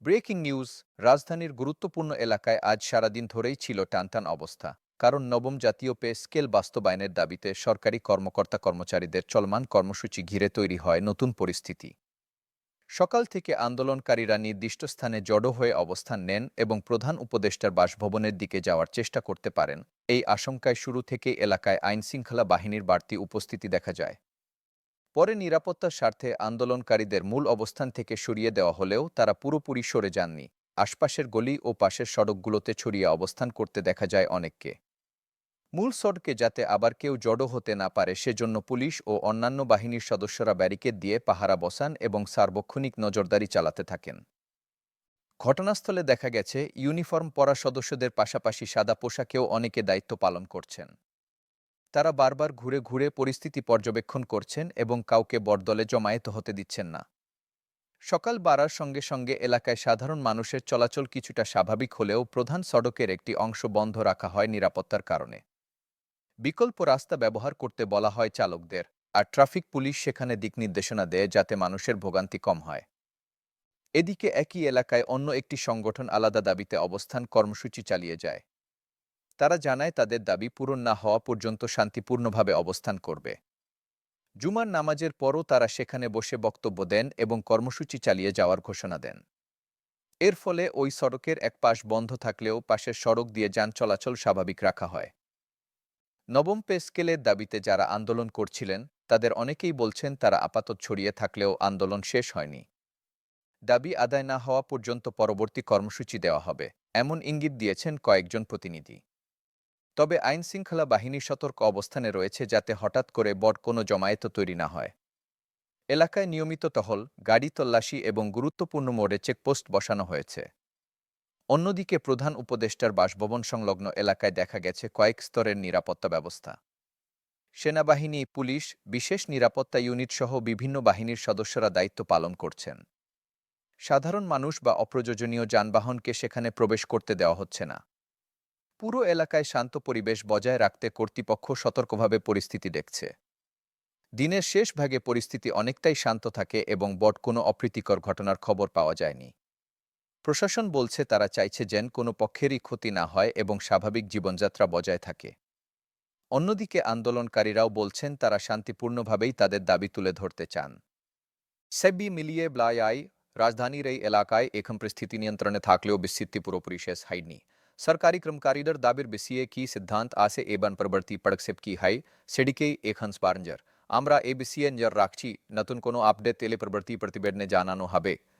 Breaking news. রাজধানীর গুরুত্বপূর্ণ এলাকায় আজ সারাদিন ধরেই ছিল টানটান অবস্থা, কারণ নবম জাতীয় পে স্কেল বাস্তবায়নের দাবিতে সরকারি কর্মকর্তা কর্মচারীদের চলমান কর্মসূচি ঘিরে তৈরি হয় নতুন পরিস্থিতি। সকাল থেকে আন্দোলনকারীরা নির্দিষ্ট স্থানে জড়ো হয়ে অবস্থান নেন এবং প্রধান উপদেষ্টার বাসভবনের দিকে যাওয়ার চেষ্টা করতে পারেন। এই আশঙ্কায় শুরু থেকে এলাকায় আইনশৃঙ্খলা বাহিনীর বাড়তি উপস্থিতি দেখা যায়। পরে নিরাপত্তার স্বার্থে আন্দোলনকারীদের মূল অবস্থান থেকে সরিয়ে দেওয়া হলেও তারা পুরোপুরি সরে যাননি। আশপাশের গলি ও পাশের সড়কগুলোতে ছড়িয়ে অবস্থান করতে দেখা যায় অনেককে। মূল সড়কে যাতে আবার কেউ জড়ো হতে না পারে সেজন্য পুলিশ ও অন্যান্য বাহিনীর সদস্যরা ব্যারিকেড দিয়ে পাহারা বসান এবং সার্বক্ষণিক নজরদারি চালাতে থাকেন। ঘটনাস্থলে দেখা গেছে ইউনিফর্ম পরা সদস্যদের পাশাপাশি সাদা পোশাকেও অনেকে দায়িত্ব পালন করছেন। তারা বারবার ঘুরে ঘুরে পরিস্থিতি পর্যবেক্ষণ করছেন এবং কাউকে বড়দলে জমায়েত হতে দিচ্ছেন না। সকাল বাড়ার সঙ্গে সঙ্গে এলাকায় সাধারণ মানুষের চলাচল কিছুটা স্বাভাবিক হলেও প্রধান সড়কের একটি অংশ বন্ধ রাখা হয় নিরাপত্তার কারণে। বিকল্প রাস্তা ব্যবহার করতে বলা হয় চালকদের, আর ট্রাফিক পুলিশ সেখানে দিক নির্দেশনা দেয় যাতে মানুষের ভোগান্তি কম হয়। এদিকে একই এলাকায় অন্য একটি সংগঠন আলাদা দাবিতে অবস্থান কর্মসূচি চালিয়ে যায়। তারা জানায় তাদের দাবি পূরণ না হওয়া পর্যন্ত শান্তিপূর্ণভাবে অবস্থান করবে। জুমার নামাজের পরও তারা সেখানে বসে বক্তব্য দেন এবং কর্মসূচি চালিয়ে যাওয়ার ঘোষণা দেন। এর ফলে ওই সড়কের এক পাশ বন্ধ থাকলেও পাশের সড়ক দিয়ে যান চলাচল স্বাভাবিক রাখা হয়। নবম পে স্কেলের দাবিতে যারা আন্দোলন করছিলেন তাদের অনেকেই বলছেন তারা আপাতত ছড়িয়ে থাকলেও আন্দোলন শেষ হয়নি। দাবি আদায় না হওয়া পর্যন্ত পরবর্তী কর্মসূচি দেওয়া হবে, এমন ইঙ্গিত দিয়েছেন কয়েকজন প্রতিনিধি। তবে আইনশৃঙ্খলা বাহিনী সতর্ক অবস্থানে রয়েছে যাতে হঠাৎ করে বড় কোনো জমায়েত তৈরি না হয়। এলাকায় নিয়মিত টহল, গাড়ি তল্লাশি এবং গুরুত্বপূর্ণ মোড়ে চেকপোস্ট বসানো হয়েছে। অন্যদিকে প্রধান উপদেষ্টার বাসভবন সংলগ্ন এলাকায় দেখা গেছে কয়েক স্তরের নিরাপত্তা ব্যবস্থা। সেনাবাহিনী, পুলিশ, বিশেষ নিরাপত্তা ইউনিট সহ বিভিন্ন বাহিনীর সদস্যরা দায়িত্ব পালন করছেন। সাধারণ মানুষ বা অপ্রয়োজনীয় যানবাহনকে সেখানে প্রবেশ করতে দেওয়া হচ্ছে না। পুরো এলাকায় শান্ত পরিবেশ বজায় রাখতে কর্তৃপক্ষ সতর্কভাবে পরিস্থিতি দেখছে। দিনের শেষ ভাগে পরিস্থিতি অনেকটাই শান্ত থাকে এবং বড় কোনো অপ্রীতিকর ঘটনার খবর পাওয়া যায়নি। প্রশাসন বলছে তারা চাইছে যেন কোনো পক্ষেরই ক্ষতি না হয় এবং স্বাভাবিক জীবনযাত্রা বজায় থাকে। অন্যদিকে আন্দোলনকারীরাও বলছেন তারা শান্তিপূর্ণভাবেই তাদের দাবি তুলে ধরতে চান। সেবি মিলিয়ে ব্লায়াই রাজধানীর এই এলাকায় এখন পরিস্থিতি নিয়ন্ত্রণে থাকলেও বিস্তৃতি পুরোপুরি শেষ হয়নি। সরকারি কর্মকারীদের দাবির বিষয়ে কি সিদ্ধান্ত আসে এবার পরবর্তী পদক্ষেপ কি হয় সেদিকেই এখন স্পারঞ্জার। আমরা এ বিষয়ে নজর রাখছি। নতুন কোনো আপডেট এলে পরবর্তী প্রতিবেদনে জানানো হবে।